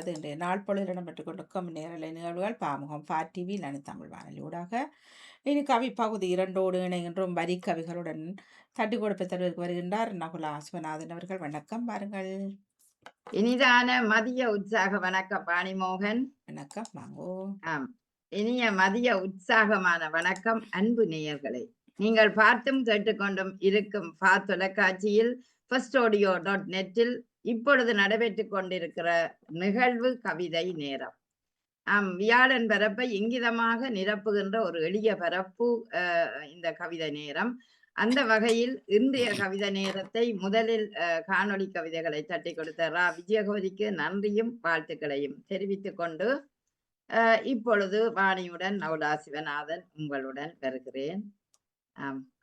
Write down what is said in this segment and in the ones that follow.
அது இன்றைய நாள் பொழுது இடம்பெற்றுக் கொண்டிருக்கும் நேரலை நிகழ்வுகள் பாமுகம் டிவி தமிழ் வானொலி ஊடாக இனி கவி பகுதி இரண்டோடு இணைகின்றோம் வரி கவிகளுடன் தட்டி கொடுப்பை தருவதற்கு வருகின்றார் நகுலா சிவநாதன் அவர்கள். வணக்கம் பாருங்கள். இனிதான மதிய உற்சாக வணக்கம் பாணிமோகன். வணக்கம் வாங்கோ. ஆம், இனிய மதிய உற்சாகமான வணக்கம் அன்பு நேயர்களை. நீங்கள் பார்த்தும் கேட்டுக்கொண்டும் இருக்கும் தொலைக்காட்சியில் firstaudio.net-இல் இப்பொழுது நடைபெற்றுக் கொண்டிருக்கிற நிகழ்வு கவிதை நேரம். வியாழன் பரப்பை இங்கிதமாக நிரப்புகின்ற ஒரு எளிய பரப்பு இந்த கவிதை நேரம். அந்த வகையில் இன்றைய கவிதை நேரத்தை முதலில் காணொளி கவிதைகளை தட்டி கொடுத்த ரா விஜயகோதிக்கு நன்றியும் வாழ்த்துக்களையும் தெரிவித்துக் கொண்டு இப்பொழுது வாணியுடன் நவுலா சிவநாதன் உங்களுடன் வருகிறேன்.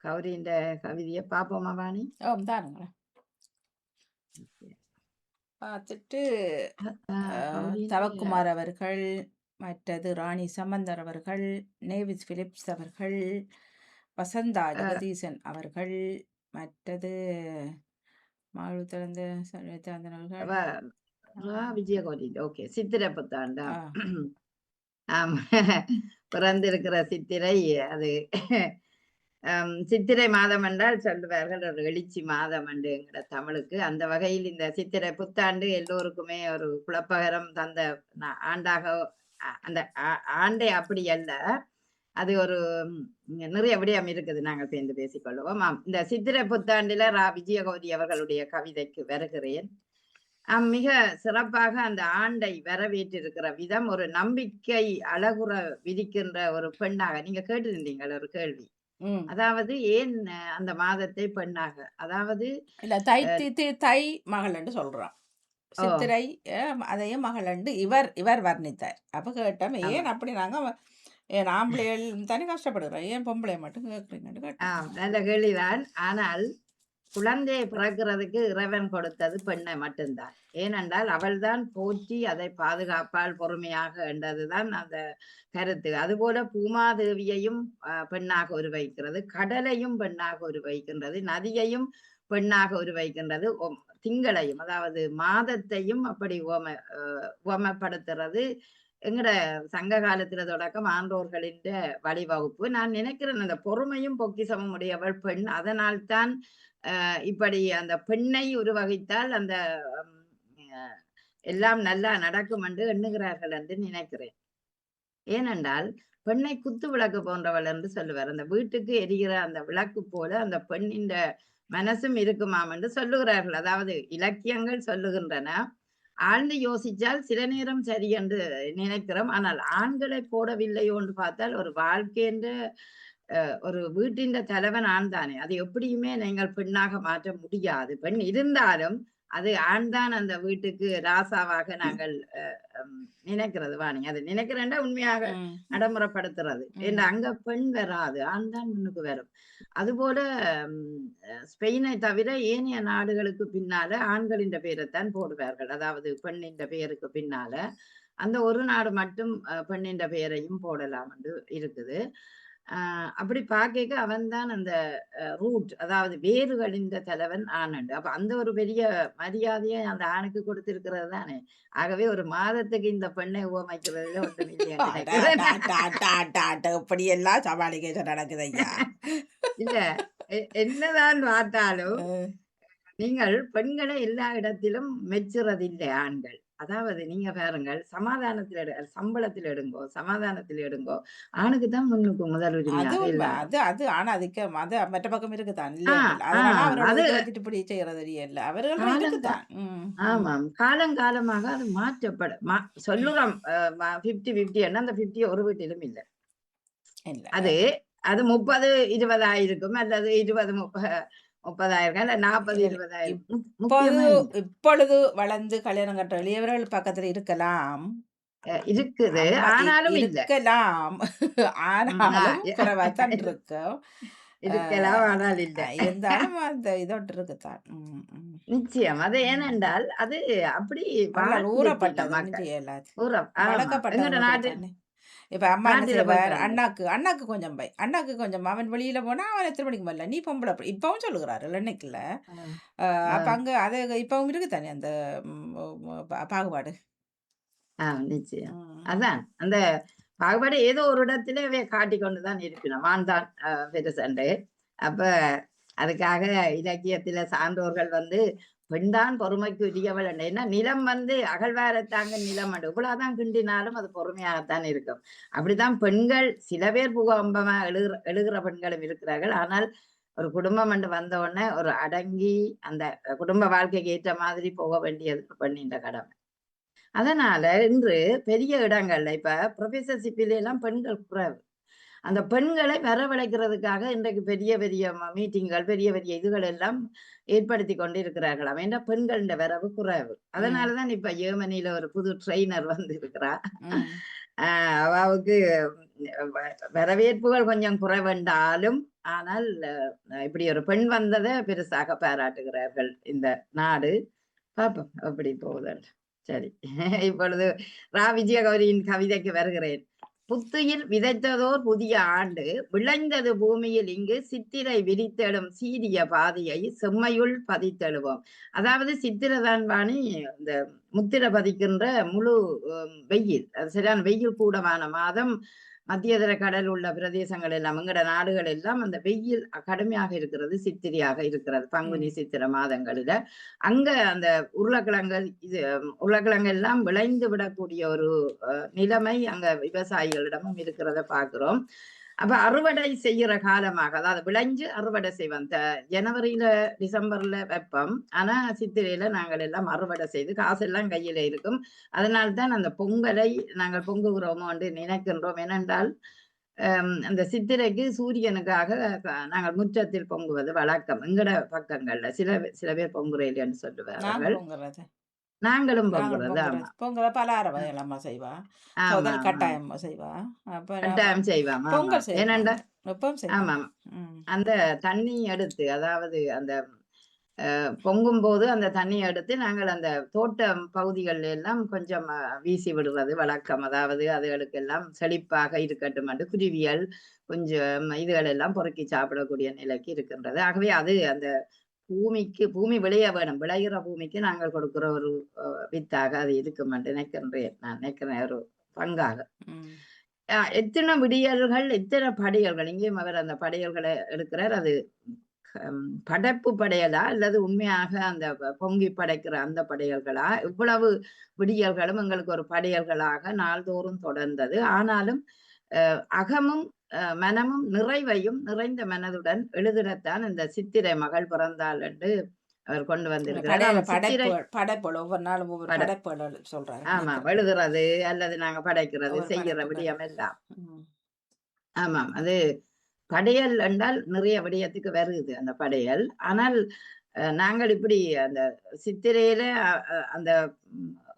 கௌரியின் கவிதையை பார்ப்போமா வாணி? தானுங்க பார்த்துட்டு தவக்குமார் அவர்கள், மற்றது ராணி சம்பந்தர் அவர்கள், நேவிஸ் பிலிப்ஸ் அவர்கள், வசந்தா ஜெகதீசன் அவர்கள், மற்றது மாவு திறந்த விஜயகோதி. ஓகே, சித்திரை புத்தாண்டா பிறந்திருக்கிற சித்திரை. அது சித்திரை மாதம் என்றால் சொல்லுவார்கள் ஒரு எழுச்சி மாதம் என்றுங்கிற தமிழுக்கு. அந்த வகையில் இந்த சித்திரை புத்தாண்டு எல்லோருக்குமே ஒரு குழப்பகரம் தந்த ஆண்டாக, அந்த ஆண்டை அப்படி அல்ல, அது ஒரு நிறைய விடயம் இருக்குது. நாங்கள் சேர்ந்து பேசிக்கொள்வோம். இந்த சித்திரை புத்தாண்டுல ரா விஜயகோதி அவர்களுடைய கவிதைக்கு வருகிறேன். மிக சிறப்பாக அந்த ஆண்டை வரவேற்றிருக்கிற விதம் ஒரு நம்பிக்கை அழகுற விதிக்கின்ற ஒரு பெண்ணாக. நீங்க கேட்டிருந்தீங்கள் ஒரு கேள்வி, அதாவது ஏன் அந்த மாதத்தை பெண்ணாக, அதாவது இல்ல தை மகள் என்று சொல்றான் சித்திரை, அதையும் மகள் என்று இவர் வர்ணித்தார். அப்ப கேட்டோம் ஏன் அப்படி நாங்க ஏன் ஆம்பளைகள் தானே கஷ்டப்படுறோம், ஏன் பொம்பளை மட்டும் கேட்குறீங்கன்னு கேட்டோம். நல்ல கேள்விதான். ஆனால் குழந்தையை பிறக்கிறதுக்கு இறைவன் கொடுத்தது பெண்ணை மட்டும்தான். ஏனென்றால் அவள்தான் போற்றி அதை பாதுகாப்பால் பொறுமையாக என்றதுதான் அந்த கருத்து. அதுபோல பூமாதேவியையும் பெண்ணாக உருவைக்கிறது, கடலையும் பெண்ணாக உருவைக்கின்றது, நதியையும் பெண்ணாக உருவைக்கின்றது, திங்களையும் அதாவது மாதத்தையும் அப்படி உவமப்படுத்துறது எங்கட சங்க காலத்துல தொடக்கம் ஆன்றோர்களின் வழிவகுப்பு. நான் நினைக்கிறேன் அந்த பொறுமையும் பொக்கிசமும் உடையவள் பெண். அதனால்தான் இப்படி அந்த பெண்ணை உருவகித்தால் அந்த எல்லாம் நல்லா நடக்கும் என்று எண்ணுகிறார்கள் என்று நினைக்கிறேன். ஏனென்றால் பெண்ணை குத்து விளக்கு போன்றவள் என்று சொல்லுவார். அந்த வீட்டுக்கு எரிகிற அந்த விளக்கு போல அந்த பெண்ணின் மனசும் இருக்குமாம் என்று சொல்லுகிறார்கள். அதாவது இலக்கியங்கள் சொல்லுகின்றன. ஆழ்ந்து யோசிச்சால் சில நேரம் சரி என்று நினைக்கிறோம். ஆனால் ஆண்களை போடவில்லையோ என்று பார்த்தால் ஒரு வாழ்க்கை என்ற ஒரு வீட்டின் தலைவன் ஆண் தானே. அது எப்படியுமே நீங்கள் பெண்ணாக மாற்ற முடியாது. பெண் இருந்தாலும் அது ஆண் தான் அந்த வீட்டுக்கு ராசாவாக நாங்கள் நினைக்கிறது. வாணி, அது நினைக்கிறேன்டா உண்மையாக நடைமுறைப்படுத்துறது. ஏன்னா அங்க பெண் வராது, ஆண் தான் முன்னுக்கு வரும். அதுபோல ஸ்பெயினை தவிர ஏனைய நாடுகளுக்கு பின்னால ஆண்களின் பெயரைத்தான் போடுவார்கள். அதாவது பெண்ணின் பெயருக்கு பின்னால அந்த ஒரு நாடு மட்டும் பெண்ணின் பெயரையும் போடலாம் என்று இருக்குது. அப்படி பார்க்க அவன் தான் அந்த ரூட், அதாவது வேறுகளின் தலைவன் ஆனண்டு. அப்ப அந்த ஒரு பெரிய மரியாதையை அந்த ஆணுக்கு கொடுத்திருக்கிறது தானே. ஆகவே ஒரு மாதத்துக்கு இந்த பெண்ணை உவமைக்கிறதுல ஒன்றும் இப்படி எல்லாம் சமாளிக்க நடக்குது ஐயா. இல்ல, என்னதான் பார்த்தாலும் நீங்கள் பெண்களை எல்லா இடத்திலும் மெச்சுறதில்லை ஆண்கள். அதாவது நீங்க பாருங்கள், சமாதானத்தில் சம்பளத்தில் எடுங்கோ, சமாதானத்தில் எடுங்கோ, ஆணுக்கு தான் முன்னுக்கு முதல் உரிமை. அது ஆனா அதுக்கு மற்ற பக்கம் இருக்குதான். இப்படி செய்யறது இல்ல அவர்கள். ஆமாம், காலங்காலமாக அது மாற்றப்பட சொல்லுறோம். 50-50 என்ன, அந்த 50 ஒரு வீட்டிலும் இல்லை. அது 30-20 ஆயிருக்கும், அல்லது 20-30,000, 40-20,000. இப்பொழுது வளர்ந்து கல்யாணம் கட்ட இளையவர்கள் பக்கத்துல இருக்கலாம், இருக்குது, ஆனாலும் இருக்கலாம், ஆனாலும் குறைவாத்தான் இருக்கும். இருக்கலாம், ஆனால் இல்ல, இருந்தாலும் அந்த இதோட்டு இருக்குதான். நிச்சயம். அது ஏனென்றால் அது அப்படி ஊறப்பட்டது. இப்ப அம்மா என்ன செய்வார், அண்ணாக்கு கொஞ்சம் பை, அண்ணாக்கு கொஞ்சம், அவன் வெளியில போனா அவன் எத்தனை மணிக்கு வரல, நீ பொம்பளை இப்பவும் சொல்லுகிறாரு இன்னைக்குல. அப்ப அங்க அது இப்பவும் இருக்குதானே அந்த பாகுபாடு. நிச்சயம். ம். அதான். அந்த பாகுபாடு ஏதோ ஒரு இடத்திலே காட்டிக் கொண்டு தான் இருக்கணும். ஆண் தான் பெருசண்டு. அப்ப அதுக்காக இலக்கியத்தில சான்றோர்கள் வந்து பெண்தான் பொறுமைக்கு உரியவள் என்று. ஏன்னா நிலம் வந்து அகழ்வாரத்தாங்க நிலம் என்று. இவ்வளவுதான் கிண்டினாலும் அது பொறுமையாகத்தான் இருக்கும். அப்படித்தான் பெண்கள் சில பேர் பூகம்பமா எழுகிற பெண்களும் இருக்கிறார்கள். ஆனால் ஒரு குடும்பம் என்று வந்த உடனே ஒரு அடங்கி அந்த குடும்ப வாழ்க்கைக்கு ஏற்ற மாதிரி போக வேண்டியது பெண்ணின் கடமை. அதனால இன்று பெரிய இடங்கள்ல இப்ப புரொஃபசர்ஷிப்பில எல்லாம் பெண்கள் குறைவு. அந்த பெண்களை வரவழைக்கிறதுக்காக இன்றைக்கு பெரிய பெரிய மீட்டிங்கள், பெரிய பெரிய இதுகள் எல்லாம் ஏற்படுத்தி கொண்டு இருக்கிறார்களாம். ஏன்னா பெண்களின் வரவு குறைவு. ம். அதனாலதான் இப்ப ஜெர்மனியில ஒரு புது ட்ரெய்னர் வந்து இருக்கிறா. ம். அவாவுக்கு வரவேற்புகள் கொஞ்சம் குறைவென்றாலும், ஆனால் இப்படி ஒரு பெண் வந்ததை பெருசாக பாராட்டுகிறார்கள் இந்த நாடு. பாப்போம் எப்படி போகுதுன்னு. சரி. இப்பொழுது விஜயகௌரியின் கவிதைக்கு வருகிறேன். புத்துயிர் விதைத்ததோர் புதிய ஆண்டு விளைந்தது பூமியில் இங்கு சித்திரை விரித்தெழும் சீரிய பாதையை செம்மையுள் பதித்தெழுவோம். அதாவது சித்திரதான் வாணி இந்த முத்திர பதிக்கின்ற முழு வெயில். அது சரியான வெயில் கூடமான மாதம். மத்தியதர கடல் உள்ள பிரதேசங்கள் எல்லாம் எங்கட நாடுகள் எல்லாம் அந்த வெயில் கடுமையாக இருக்கிறது. சித்திரையாக இருக்கிறது. பங்குனி ம். சித்திர மாதங்களில அங்க அந்த உருளைக்கிழங்கு உருளைக்கிழங்கு எல்லாம் விளைந்து விடக்கூடிய ஒரு நிலைமை அங்க விவசாயிகளிடமும் இருக்கிறத பார்க்கிறோம். அப்ப அறுவடை செய்யற காலமாக, அதாவது விளைஞ்சு அறுவடை செய்வோம். ஜனவரியில டிசம்பர்ல வைப்போம். ஆனா சித்திரையில நாங்கள் எல்லாம் அறுவடை செய்து காசெல்லாம் கையில இருக்கும். அதனால்தான் அந்த பொங்கலை நாங்கள் பொங்குகிறோமோ என்று நினைக்கின்றோம். ஏனென்றால் அந்த சித்திரைக்கு சூரியனுக்காக நாங்கள் முற்றத்தில் பொங்குவது வழக்கம். எங்கட பக்கங்கள்ல சில பேர் பொங்குறேன்னு நாங்க சொல்லுவார்கள். பொங்குறது. நாங்களும் நாங்களும் பொங்குறது. பொங்குறது. ஆமா. பொங்கல பலகார வகைகள் அம்மா செய்வா. ஆமா, தொதல் ஆமா. கட்டாயமா செய்வா. அப்ப நம்ம கட்டாயம் செய்வோம். ஆமா. பொங்கல் செய்வோம் ஏனென்றா நாங்க. எப்பவும் செய்வோம். ஆமாம். ம். அந்த தண்ணி எடுத்து, அதாவது அந்த பொங்கும்போது அந்த தண்ணிய எடுத்து நாங்கள் அந்த தோட்டம் பகுதிகள்ல எல்லாம் கொஞ்சம் வீசி விடுவது வழக்கம். அதாவது அதுகளுக்கெல்லாம் செழிப்பாக இருக்கட்டும் என்று குருவியல் கொஞ்சம் இதுகள் எல்லாம் பொறுக்கி சாப்பிடக்கூடிய நிலைக்கு இருக்கின்றது. ஆகவே அது அந்த பூமி விளைய வேணும். விளைகிற பூமிக்கு நாங்கள் கொடுக்கிற ஒரு வித்தாக அது இருக்கும் என்று நினைக்கின்றேன். நான் நினைக்கிறேன் ஒரு பங்காக. ம். எத்தனை விடியல்கள், எத்தனை படையல்கள். இங்கேயும் அவர் அந்த படையல்களை எடுக்கிறார். அது படைப்பு படையலா அல்லது உண்மையாக அந்த பொங்கி படைக்கிற அந்த படையல்களா? இவ்வளவு விடியல்களும் எங்களுக்கு ஒரு படையல்களாக நாள்தோறும் தொடர்ந்தது. ஆனாலும் அகமும் மனமும் நிறைவையும் நிறைந்த மனதுடன் எழுதிடத்தான் இந்த சித்திரை மகள் பிறந்தாள் என்று அவர் கொண்டு வந்திருக்கிறார். கடையில சித்திரை படைப்புகள் ஒவ்வொரு நாளும் ஒவ்வொரு பட படைப்புகள் சொல்றாரு. ஆமா. எழுதுறது அல்லது நாங்க படைக்கிறது, ஒவ்வொரு செய்கிற படைப்புகள். விடயம் எல்லாம். ம். ஆமாம். அது படையல் என்றால் நிறைய விடயத்துக்கு வருது அந்த படையல். ஆனால் நாங்கள் இப்படி அந்த சித்திரையில அ அ அந்த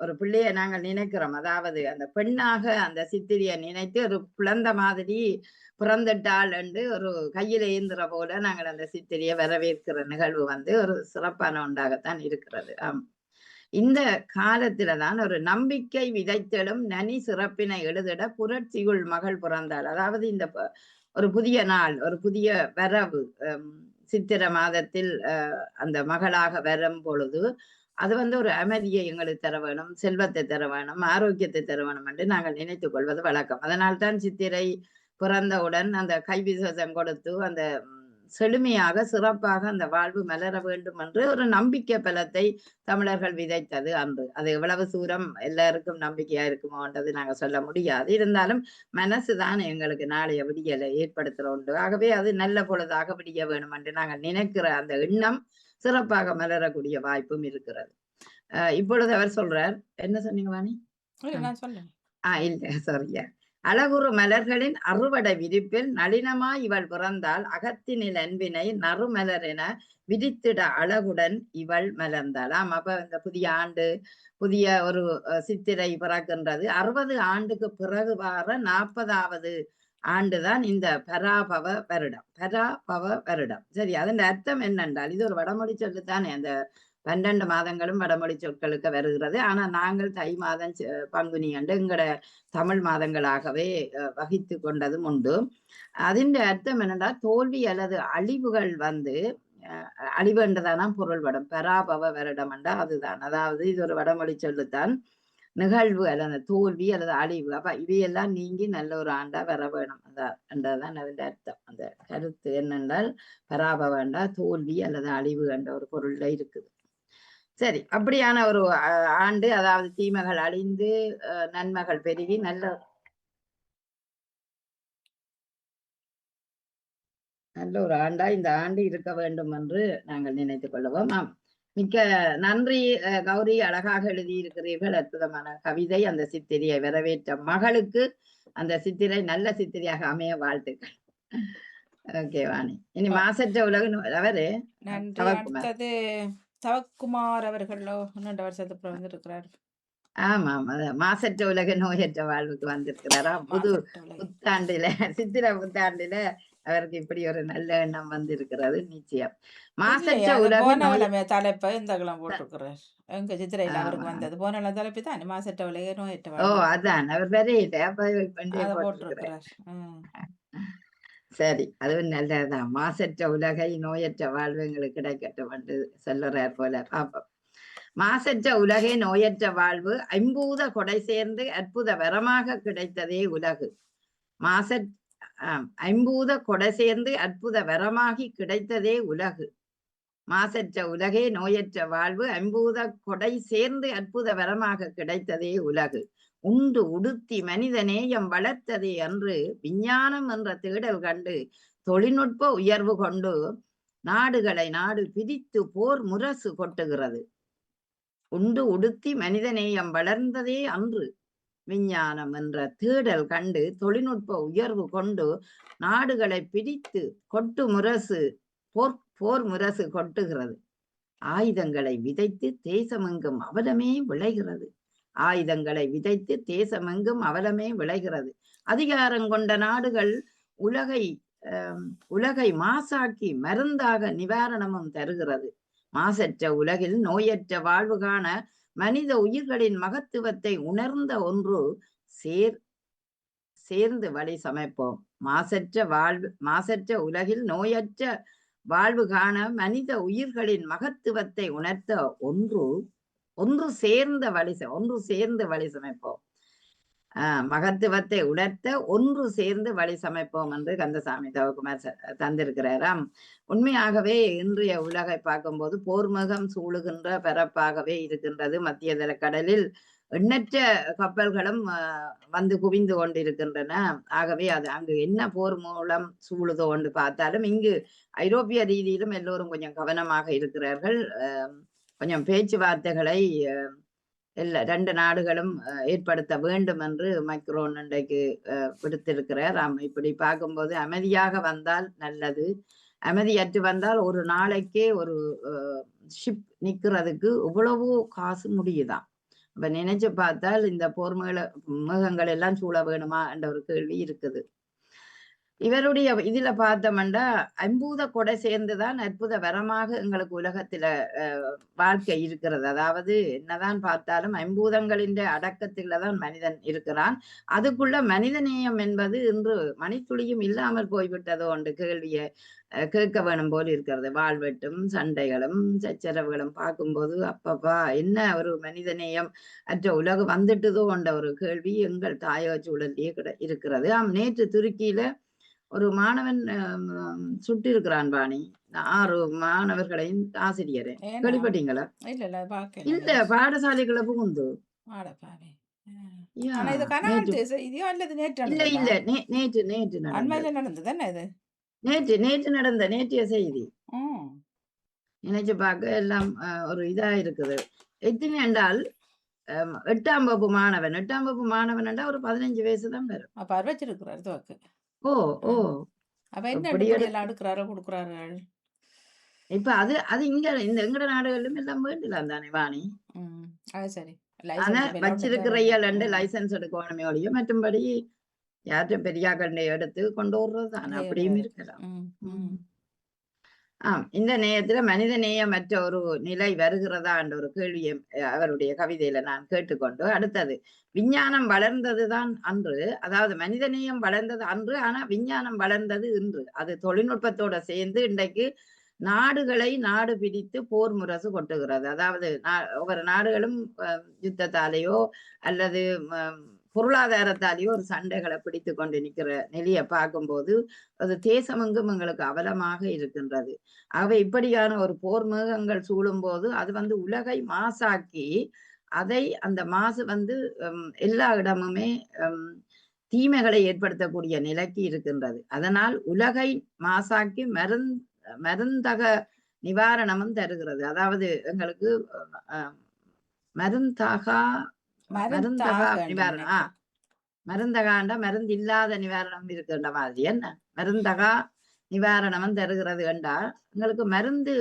ஒரு பிள்ளைய நாங்கள் நினைக்கிறோம். அதாவது அந்த பெண்ணாக அந்த சித்திரைய நினைத்து ஒரு குழந்தை மாதிரி பிறந்துட்டாள் என்று ஒரு கையில ஏந்துற போல நாங்கள் அந்த சித்திரைய வரவேற்கிற நிகழ்வு வந்து ஒரு சிறப்பான ஒன்றாகத்தான் இருக்கிறது. ஆம். இந்த காலத்தில தான் ஒரு நம்பிக்கை விதைத்தெழும் நனி சிறப்பினை எழுதிட புரட்சியுள் மகள் பிறந்தாள். அதாவது இந்த ஒரு புதிய நாள், ஒரு புதிய வரவு. சித்திர மாதத்தில் அந்த மகளாக வரும் பொழுது, அது வந்து ஒரு அமைதியை எங்களுக்கு தர வேணும், செல்வத்தை தர வேணும், ஆரோக்கியத்தை தர வேணும் என்று நாங்கள் நினைத்துக் கொள்வது வழக்கம். அதனால்தான் சித்திரை பிறந்தவுடன் அந்த கைவிசேஷம் கொடுத்து அந்த செழுமையாக சிறப்பாக அந்த வாழ்வு மலர வேண்டும் என்று ஒரு நம்பிக்கை பலத்தை தமிழர்கள் விதைத்தது அன்று. அது எவ்வளவு தூரம் எல்லாருக்கும் நம்பிக்கையா இருக்குமோன்றது நாங்க சொல்ல முடியாது. இருந்தாலும் மனசுதான் எங்களுக்கு நாளைய விடியலை ஏற்படுத்துற உண்டு. ஆகவே அது நல்ல பொழுதாக விடிய வேணும் என்று நாங்கள் நினைக்கிற அந்த எண்ணம் சிறப்பாக மலரக்கூடிய வாய்ப்பும் இருக்கிறது. இப்பொழுது அவர் சொல்றார். என்ன சொன்னீங்க வாணி? இல்ல நான் சொல்றேன். இல்ல சாரியா. அழகுறு மலர்களின் அறுவடை விரிப்பில் நளினமாய் இவள் பிறந்தாள் அகத்தினில் அன்பினை நறுமலர் என விரித்திட அழகுடன் இவள் மலர்ந்தாள். அப்ப இந்த புதிய ஆண்டு, புதிய ஒரு சித்திரை பிறக்கின்றது. 60 ஆண்டுக்கு பிறகு வார 40வது ஆண்டுதான் இந்த பராபவ வருடம். பராபவ வருடம். சரி, அதன் அர்த்தம் என்னென்றால், இது ஒரு வடமொழி சொல்லுத்தானே. அந்த 12 மாதங்களும் வடமொழி சொற்களுக்கு வருகிறது. ஆனா நாங்கள் தை மாதம் பங்குனி என்று எங்கட தமிழ் மாதங்களாகவே வகித்து கொண்டதும் உண்டு. அதின் அர்த்தம் என்னன்னா, தோல்வி அல்லது அழிவுகள் வந்து அழிவு என்றுதானா பொருள்படும். பராபவ வருடம் என்றா அதுதான். அதாவது இது ஒரு வடமொழி சொல்லுத்தான். நிகழ்வு அல்லது தோல்வி அல்லது அழிவு. அப்ப இவையெல்லாம் நீங்கி நல்ல ஒரு ஆண்டா வர வேணும். என்றதான் அதன் அர்த்தம். அந்த கருத்து என்னென்றால் பராப வேண்டா தோல்வி அல்லது அழிவு என்ற ஒரு பொருள்ல இருக்குது. சரி, அப்படியான ஒரு ஆண்டு, அதாவது தீமைகள் அழிந்து நன்மைகள் பெருகி நல்ல நல்ல ஒரு ஆண்டா இந்த ஆண்டு இருக்க வேண்டும் என்று நாங்கள் நினைத்துக் கொள்வோம். ஆம், மிக்க நன்றி கௌரி, அழகாக எழுதியிருக்கிறீர்கள். அற்புதமான கவிதை. அந்த சித்திரையை வரவேற்ற மகளுக்கு அந்த சித்திரை நல்ல சித்திரையாக அமைய வாழ்த்துக்கள். ஓகே வாணி. இனி மாசற்ற உலகம் அவரு நன்றி. தவக்குமார். அடுத்தது தவக்குமார் அவர்களோ 2 வருஷத்துக்கு வந்திருக்கிறார். ஆமாம், மாசற்ற உலக நோயற்ற வாழ்வுக்கு வந்திருக்கிறாரா? புது மாசற்ற உலகம். புத்தாண்டில சித்திரை புத்தாண்டில அவருக்கு இப்படி ஒரு நல்ல எண்ணம் வந்திருக்கிறது. நிச்சயம். மாசற்ற இல்லையா, அது உலக போன நோய் கிழமை தலைப்பை இந்த கிழமை போட்டிருக்கிறார். எங்க சித்திரையில் அவருக்கு ஆமா. வந்தது. போன கிழமை தலைப்பு தான் மாசற்ற உலக நோயற்ற ஓ, வாழ்வு. அதான் அவர் வரையில அப்ப வண்டியை அதை போட்டிருக்கிறார். போட்டிருக்கிறார். சரி, அதுவும் நல்லதுதான். மாசற்ற உலகை நோயற்ற வாழ்வு எங்களுக்கு கிடைக்கட்டும் என்று சொல்லுறார் போல. பாப்போம். மாசற்ற உலகே நோயற்ற வாழ்வு ஐம்பூத கொடை சேர்ந்து அற்புத வரமாக கிடைத்ததே உலகு. மாசற் ஐம்பூத கொடை சேர்ந்து அற்புத வரமாகி கிடைத்ததே உலகு. மாசற்ற உலகே நோயற்ற வாழ்வு ஐம்பூத கொடை சேர்ந்து அற்புத வரமாக கிடைத்ததே உலகு. உண்டு உடுத்தி மனித நேயம் வளர்த்ததே அன்று விஞ்ஞானம் என்ற தேடல் கண்டு தொழில்நுட்ப உயர்வு கொண்டு நாடுகளை நாடு பிரித்து போர் முரசு கொட்டுகிறது. உண்டு உடுத்தி மனித நேயம் வளர்ந்ததே அன்று விஞ்ஞானம் என்ற தேடல் கண்டு தொழில்நுட்ப உயர்வு கொண்டு நாடுகளை பிரித்து போர் முரசு கொட்டுகிறது. ஆயுதங்களை விதைத்து தேசமெங்கும் அவலமே விளைகிறது. ஆயுதங்களை விதைத்து தேசமெங்கும் அவலமே விளைகிறது. அதிகாரம் கொண்ட நாடுகள் உலகை மாசாக்கி மருந்தாக நிவாரணமும் தருகிறது. மாசற்ற உலகில் நோயற்ற வாழ்வு காண மனித உயிர்களின் மகத்துவத்தை உணர்ந்த ஒன்று சேர்ந்து வழி சமைப்போம். மாசற்ற உலகில் நோயற்ற வாழ்வு காண மனித உயிர்களின் மகத்துவத்தை உணர்த்த ஒன்று சேர்ந்து வழி சமைப்போம். மகத்துவத்தை உணர்த்த ஒன்று சேர்ந்து வழி சமைப்போம் என்று கந்தசாமி தவக்குமார் தந்திருக்கிறாராம். உண்மையாகவே இன்றைய உலகை பார்க்கும்போது போர்முகம் சூழுகின்ற பரப்பாகவே இருக்கின்றது. மத்திய தர கடலில் எண்ணற்ற கப்பல்களும் வந்து குவிந்து கொண்டிருக்கின்றன. ஆகவே அது அங்கு என்ன போர் மூலம் சூழுதோ என்று பார்த்தாலும் இங்கு ஐரோப்பிய ரீதியிலும் எல்லோரும் கொஞ்சம் கவனமாக இருக்கிறார்கள். கொஞ்சம் பேச்சுவார்த்தைகளை ரெண்டு நாடுகளும் ஏற்படுத்த வேண்டும் என்று மைக்ரோன் இன்றைக்கு விடுத்திருக்கிறார். இப்படி பார்க்கும்போது அமைதியாக வந்தால் நல்லது. அமைதியற்று வந்தால் ஒரு நாளைக்கே ஒரு ஷிப் நிக்கிறதுக்கு இவ்வளவோ காசு முடியுதாம். அப்ப நினைச்சு பார்த்தால் இந்த போர் மேகங்கள் எல்லாம் சூழ வேணுமா என்ற ஒரு கேள்வி இருக்குது. இவருடைய இதுல பார்த்தோம்னா ஐம்பூத கொடை சேர்ந்துதான் அற்புத வரமாக எங்களுக்கு உலகத்துல வாழ்க்கை இருக்கிறது. அதாவது என்னதான் பார்த்தாலும் ஐம்பூதங்களின் அடக்கத்துலதான் மனிதன் இருக்கிறான். அதுக்குள்ள மனிதநேயம் என்பது இன்று மணித்துளியும் இல்லாமல் போய்விட்டதோ என்று கேள்வியை கேட்க வேணும் போல் இருக்கிறது. வாழ்வெட்டும் சண்டைகளும் சச்சரவுகளும் பார்க்கும்போது அப்பப்பா என்ன ஒரு மனிதநேயம் அற்ற உலகம் வந்துட்டுதோ என்ற ஒரு கேள்வி எங்கள் தாயக சூழலிலேயே இருக்கிறது. நேற்று துருக்கியில ஒரு மாணவன் சுட்டிருக்கிறான் வாணி. 6 மாணவர்களையும் ஆசிரியரை கேள்விப்பட்டீங்களா? இல்ல, பாடசாலைகளை புகுந்து நேற்று நடந்த நேற்றைய செய்தி நினைச்சு பார்க்க எல்லாம் ஒரு இதா இருக்குது. எத்தனை என்றால் 8ஆம் வகுப்பு மாணவன் என்றால் ஒரு 15 வயசுதான் வரும். ஓ ஓ இப்ப அது இங்க இந்த எங்கட நாடுகளிலும் எல்லாம் வேண்டலாம் தானே வாணி. ஆனா வச்சிருக்கிறையல் லைசன்ஸ் எடுக்கணுமே ஒழிய மற்றும்படி யார்கிட்ட பெரியாக்கண்டை எடுத்து கொண்டு வர்றது தானே, அப்படியும் இருக்கலாம். இந்த நேயத்துல மனித நேயமற்ற ஒரு நிலை வருகிறதா என்ற ஒரு கேள்வியை அவருடைய கவிதையில நான் கேட்டுக்கொண்டு, அடுத்தது விஞ்ஞானம் வளர்ந்ததுதான் அன்று, அதாவது மனிதநேயம் வளர்ந்தது அன்று, ஆனா விஞ்ஞானம் வளர்ந்தது இன்று. அது தொழில்நுட்பத்தோட சேர்ந்து இன்றைக்கு நாடுகளை நாடு பிரித்து போர் முரசு கொட்டுகிறது. அதாவது ஒவ்வொரு நாடுகளும் யுத்தத்தாலேயோ அல்லது பொருளாதாரத்தாலேயோ ஒரு சண்டைகளை பிடித்து கொண்டு நிற்கிற நிலையை பார்க்கும்போது அது தேசமெங்கும் எங்களுக்கு அவலமாக இருக்கின்றது. ஆகவே இப்படியான ஒரு போர் மேகங்கள் சூழும் போது அது உலகை மாசாக்கி அதை அந்த மாசு எல்லா இடமுமே தீமைகளை ஏற்படுத்தக்கூடிய நிலைக்கு இருக்கின்றது. அதனால் உலகை மாசாக்கி மருந்தக நிவாரணமும் தருகிறது. அதாவது எங்களுக்கு மருந்தகா நிவாரணம் மருந்தகாண்டா மருந்து இல்லாத நிவாரணம் இருக்கின்ற மாதிரி என்ன மருந்தகா நிவாரணமும் தருகிறது என்றால் எங்களுக்கு மருந்து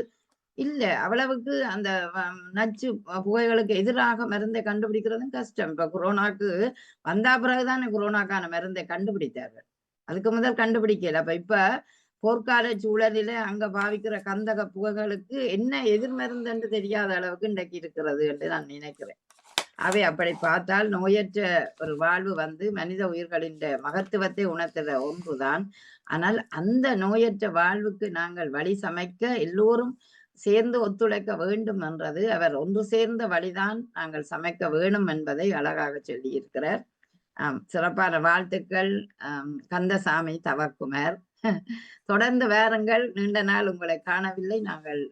இல்ல அவ்வளவுக்கு அந்த நச்சு புகைகளுக்கு எதிராக மருந்தை கண்டுபிடிக்கிறதும் கஷ்டம். இப்ப கொரோனாக்கு வந்தா பிறகுதானே கொரோனாக்கான மருந்தை கண்டுபிடித்தார்கள். அதுக்கு முதல் கண்டுபிடிக்கல. இப்ப போர்க்கால சூழலில அங்க பாவிக்கிற கந்தக புகைகளுக்கு என்ன எதிர்மருந்து என்று தெரியாத அளவுக்கு இன்றைக்கு இருக்கிறது என்று நான் நினைக்கிறேன். அவை அப்படி பார்த்தால் நோயற்ற ஒரு வாழ்வு மனித உயிர்களின் மகத்துவத்தை உணர்த்துற ஒன்றுதான். ஆனால் அந்த நோயற்ற வாழ்வுக்கு நாங்கள் வழி சமைக்க எல்லோரும் சேர்ந்து ஒத்துழைக்க வேண்டும் என்றது அவர் ஒன்று சேர்ந்த வழிதான் நாங்கள் சமைக்க வேணும் என்பதை அழகாக சொல்லி இருக்கிறார். சிறப்பான வாழ்த்துக்கள் கந்தசாமி தவக்குமார். தொடர்ந்து வாருங்கள். நீண்ட நாள் உங்களை காணவில்லை. நாங்கள்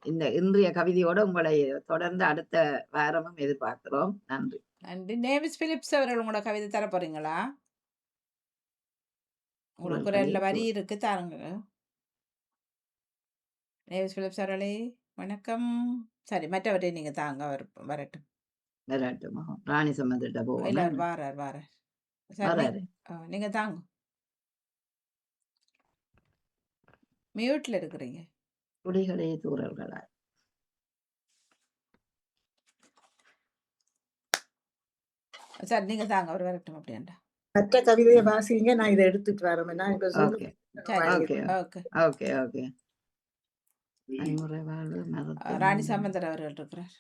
இந்த இன்றைய கவிதையோடு உங்களை தொடர்ந்து அடுத்த வாரமும் எதிர்பார்க்கிறோம். நன்றி. நன்றி. நேவிஸ் பிலிப்ஸ் அவர்கள் உங்களோட கவிதை தர போறீங்களா? உங்களுக்கு ரெண்டு வரி இருக்கு, தாருங்க. நேவிஸ் பிலிப்ஸ் அவர்களே வணக்கம். சரி, மற்றவரை நீங்க தாங்க, வரட்டும். ராணி சம்பந்திட்ட போவோம். இல்ல, வாரார். சரி, நீங்க தாங்க. மியூட்ல இருக்கிறீங்க. குடிகளே தூரல்களா. சரி, நீங்க தாங்க, அவர் வரட்டும். அப்படின்டா மற்ற கவிதையை வாசிங்க, நான் இதை எடுத்துட்டு வரேன். ராணி சம்பந்தர் அவர்கள் இருக்கிறார்.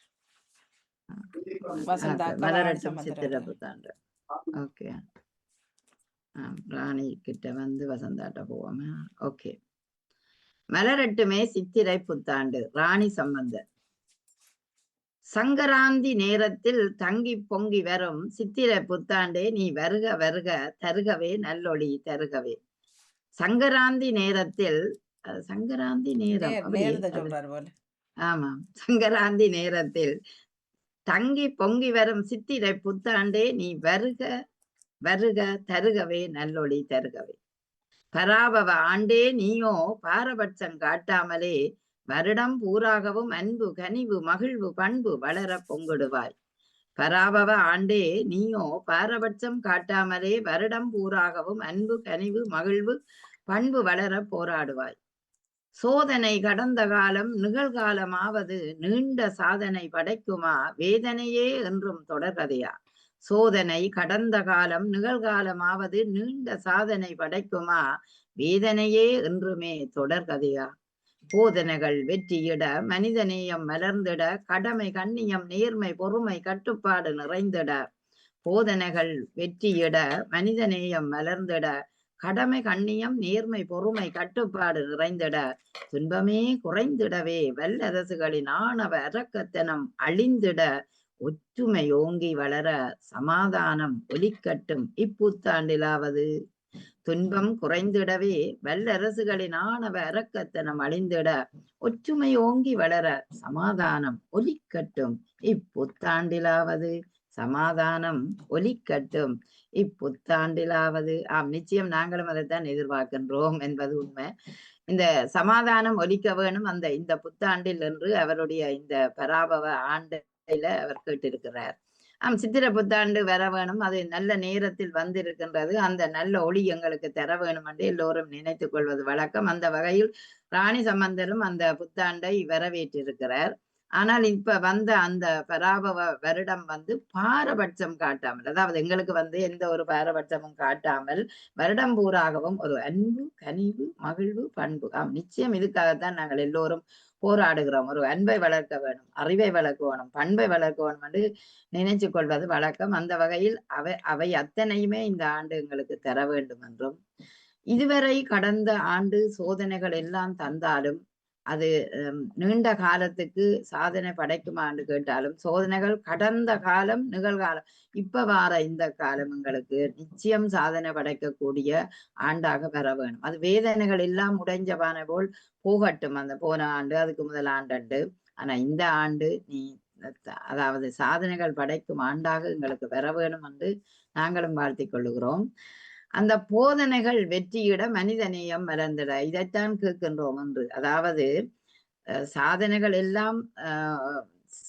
ராணி கிட்ட வசந்தாட்ட போவோமே. ஓகே. மலரட்டுமே சித்திரை புத்தாண்டு. ராணி சம்பந்தர். சங்கராந்தி நேரத்தில் தங்கி பொங்கி வரும் சித்திரை புத்தாண்டே நீ வருக வருக, தருகவே நல்லொளி தருகவே. சங்கராந்தி நேரத்தில் சங்கராந்தி நேரம் ஆமா சங்கராந்தி நேரத்தில் தங்கி பொங்கி வரும் சித்திரை புத்தாண்டே நீ வருக வருக, தருகவே நல்லொளி தருகவே. பராபவ ஆண்டே நீயோ பாரபட்சம் காட்டாமலே வருடம் பூராகவும் அன்பு கனிவு மகிழ்வு பண்பு வளர பொங்கிடுவாய். பராபவ ஆண்டே நீயோ பாரபட்சம் காட்டாமலே வருடம் பூராகவும் அன்பு கனிவு மகிழ்வு பண்பு வளர போராடுவாய். சோதனை கடந்த காலம் நிகழ்காலமாவது நீண்ட சாதனை படைக்குமா வேதனையே என்றும் தொடர்கதையா. சோதனை கடந்த காலம் நிகழ்காலமாவது நீண்ட சாதனை படைக்குமா வேதனையே என்றுமே தொடர்கதையா. போதனைகள் வெற்றியிட மனிதநேயம் மலர்ந்திட கடமை கண்ணியம் நேர்மை பொறுமை கட்டுப்பாடு நிறைந்திட. போதனைகள் வெற்றியிட மனிதநேயம் மலர்ந்திட கடமை கண்ணியம் நேர்மை பொறுமை கட்டுப்பாடு நிறைந்திட. துன்பமே குறைந்திடவே வல்லரசுகளின் ஆணவ அரக்கத்தனம் அழிந்திட. ஒற்றுமை ஓங்கி வளர சமாதானம் ஒலிக்கட்டும் இப்புத்தாண்டிலாவது. துன்பம் குறைந்திடவே வல்லரசுகளின் ஆணவ அரக்கத்தனம் அழிந்திட. ஒற்றுமை ஓங்கி வளர சமாதானம் ஒலிக்கட்டும் இப்புத்தாண்டிலாவது. சமாதானம் ஒலிக்கட்டும் இப்புத்தாண்டிலாவது. நிச்சயம் நாங்களும் அதைத்தான் எதிர்பார்க்கின்றோம் என்பது உண்மை. இந்த சமாதானம் ஒலிக்க வேணும் இந்த புத்தாண்டில் என்று அவருடைய இந்த பராபவ ஆண்டில அவர் கேட்டிருக்கிறார். சித்திரை புத்தாண்டு வர வேணும், அது நல்ல நேரத்தில் வந்திருக்கின்றது, அந்த நல்ல ஒளி எங்களுக்கு தர வேணும் என்று எல்லோரும் நினைத்துக் கொள்வது வழக்கம். அந்த வகையில் ராணி சம்பந்தரும் அந்த புத்தாண்டை வரவேற்றிருக்கிறார். ஆனால் இப்ப அந்த பராபவ வருடம் பாரபட்சம் காட்டாமல், அதாவது எங்களுக்கு எந்த ஒரு பாரபட்சமும் காட்டாமல் வருடம் பூராகவும் ஒரு அன்பு கனிவு மகிழ்வு பண்பு. நிச்சயம் இதுக்காகத்தான் நாங்கள் எல்லோரும் போராடுகிறோம். ஒரு அன்பை வளர்க்க வேணும், அறிவை வளர்க்க வேணும், பண்பை வளர்க்க வேணும் என்று நினைச்சு கொள்வது வழக்கம். அந்த வகையில் அவை அத்தனையுமே இந்த ஆண்டு எங்களுக்கு தர வேண்டும் என்றும், இதுவரை கடந்த ஆண்டு சோதனைகள் எல்லாம் தந்தாலும் அது நீண்ட காலத்துக்கு சாதனை படைக்குமான்னு கேட்டாலும் சோதனைகள் கடந்த காலம் நிகழ்காலம் இப்ப வார இந்த காலம் எங்களுக்கு நிச்சயம் சாதனை படைக்கக்கூடிய ஆண்டாக வர வேணும். அது வேதனைகள் எல்லாம் உடைஞ்சவான போல் போகட்டும். அந்த போன ஆண்டு அதுக்கு முதல் ஆண்டு. ஆனா இந்த ஆண்டு அதாவது சாதனைகள் படைக்கும் ஆண்டாக எங்களுக்கு வர வேணும் என்று நாங்களும் வாழ்த்திக் கொள்ளுகிறோம். அந்த போதனைகள் வெற்றியிட மனிதநேயம் மலர்ந்திட இதைத்தான் கேட்கின்றோம் என்று. அதாவது சாதனைகள் எல்லாம்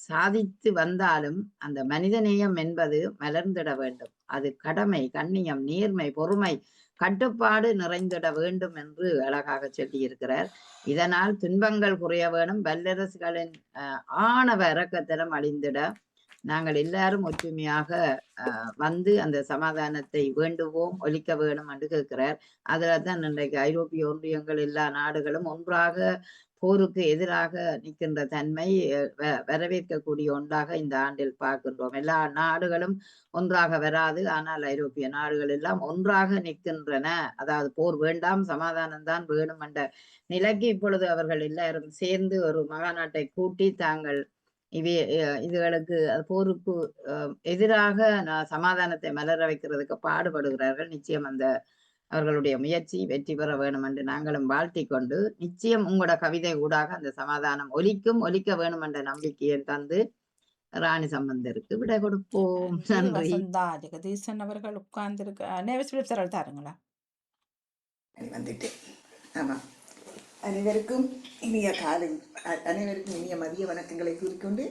சாதித்து வந்தாலும் அந்த மனிதநேயம் என்பது மலர்ந்திட வேண்டும். அது கடமை, கண்ணியம், நேர்மை, பொறுமை, கட்டுப்பாடு நிறைந்திட வேண்டும் என்று அழகாக சொல்லியிருக்கிறார். இதனால் துன்பங்கள் குறைய வேணும், வல்லரசுகளின் ஆணவ இறக்கத்திலும் அழிந்திட நாங்கள் எல்லாரும் ஒற்றுமையாக வந்து அந்த சமாதானத்தை வேண்டுவோம், ஒலிக்க வேணும் என்று கேட்கிறார். அதுல தான் இன்றைக்கு ஐரோப்பிய ஒன்றியங்கள் எல்லா நாடுகளும் ஒன்றாக போருக்கு எதிராக நிற்கின்ற தன்மை வரவேற்கக்கூடிய ஒன்றாக இந்த ஆண்டில் பார்க்கின்றோம். எல்லா நாடுகளும் ஒன்றாக வராது, ஆனால் ஐரோப்பிய நாடுகள் எல்லாம் ஒன்றாக நிற்கின்றன. அதாவது போர் வேண்டாம், சமாதானம் தான் வேணும் என்ற நிலைக்கு இப்பொழுது அவர்கள் எல்லாரும் சேர்ந்து ஒரு மகாநாட்டை கூட்டி தாங்கள் இதுகளுக்கு போருக்கு எதிராக சமாதானத்தை மலர வைக்கிறதுக்கு பாடுபடுகிறார்கள். நிச்சயம் அந்த அவர்களுடைய முயற்சி வெற்றி பெற வேணும் என்று நாங்களும் வாழ்த்தி கொண்டு, நிச்சயம் உங்களோட கவிதை ஊடாக அந்த சமாதானம் ஒலிக்க வேணும் என்ற நம்பிக்கையை தந்து ராணி சம்பந்தருக்கு விடை கொடுப்போம். நன்றி. வசந்தா ஜெகதீசன் அவர்கள் உட்கார்ந்து தாருங்களா? வந்துட்டேன். ஆமா, அனைவருக்கும் இனிய காலை, அனைவருக்கும் இனிய மதிய வணக்கங்களை கூறிக்கொண்டு,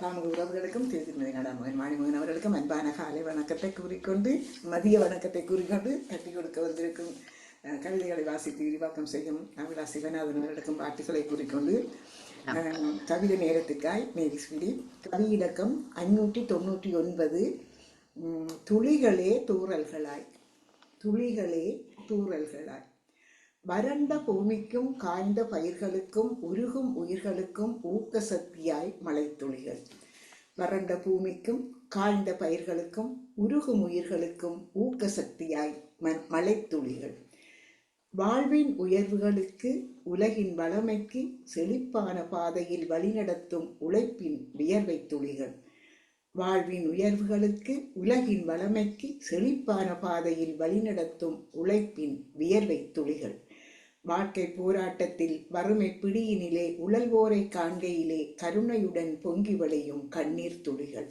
பாமக உறவுகளுக்கும் திருமதி நடாமகன் மாணிமகன் அவர்களுக்கும் அன்பான காலை வணக்கத்தை கூறிக்கொண்டு, மதிய வணக்கத்தை கூறிக்கொண்டு, தட்டி கொடுக்க வந்திருக்கும் கவிதைகளை வாசித்து விரிவாக்கம் செய்யும் அவிழா சிவநாதன் அவர்களுக்கும் வாழ்த்துக்களை கூறிக்கொண்டு, கவிதை நேரத்துக்காய் மேரி சொல்லி கவி இலக்கம் 599 துளிகளே தூறல்களாய். துளிகளே தூறல்களாய். வறண்ட பூமிக்கும் காய்ந்த பயிர்களுக்கும் உருகும் உயிர்களுக்கும் ஊக்க சக்தியாய் மழைத்துளிகள். வறண்ட பூமிக்கும் காய்ந்த பயிர்களுக்கும் உருகும் உயிர்களுக்கும் ஊக்க சக்தியாய் மழைத்துளிகள். வாழ்வின் உயர்வுகளுக்கு உலகின் வளமைக்கு செழிப்பான பாதையில் வழிநடத்தும் உழைப்பின் வியர்வை துளிகள். வாழ்வின் உயர்வுகளுக்கு உலகின் வளமைக்கு செழிப்பான பாதையில் வழிநடத்தும் உழைப்பின் வியர்வை துளிகள். வாழ்க்கை போராட்டத்தில் வறுமை பிடியினிலே உழல்வோரை காண்கையிலே கருணையுடன் பொங்கி வழியும் கண்ணீர் துளிகள்.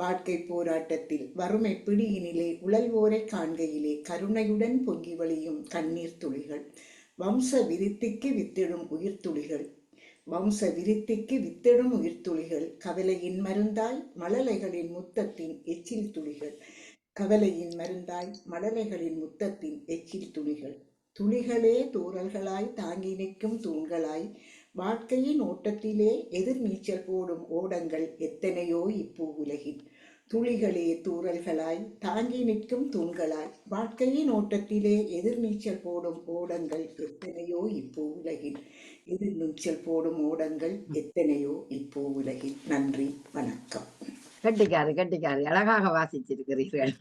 வாழ்க்கை போராட்டத்தில் வறுமை பிடியினிலே உழல்வோரை காண்கையிலே கருணையுடன் பொங்கி வழியும் கண்ணீர் துளிகள். வம்ச விருத்திக்கு வித்திடும் உயிர் துளிகள். வம்ச விருத்திக்கு வித்திடும் உயிர் துளிகள். கவலையின் மருந்தாய் மழலைகளின் முத்தத்தின் எச்சில் துளிகள். கவலையின் மருந்தாய் மழலைகளின் முத்தத்தின் எச்சில் துளிகள். துளிகளே தூறல்களாய் தாங்கி நிற்கும் தூண்களாய். வாழ்க்கையின் ஓட்டத்திலே எதிர் நீச்சல் போடும் ஓடங்கள் எத்தனையோ இப்பூ உலகில். துளிகளே தூறல்களாய் தாங்கி நிற்கும் தூண்களாய். வாழ்க்கையின் ஓட்டத்திலே எதிர் நீச்சல் போடும் ஓடங்கள் எத்தனையோ இப்பூ உலகில். எதிர் நீச்சல் போடும் ஓடங்கள் எத்தனையோ இப்பூ உலகில். நன்றி, வணக்கம். கட்டிக்காரு அழகாக வாசிச்சிருக்கிறீர்கள்.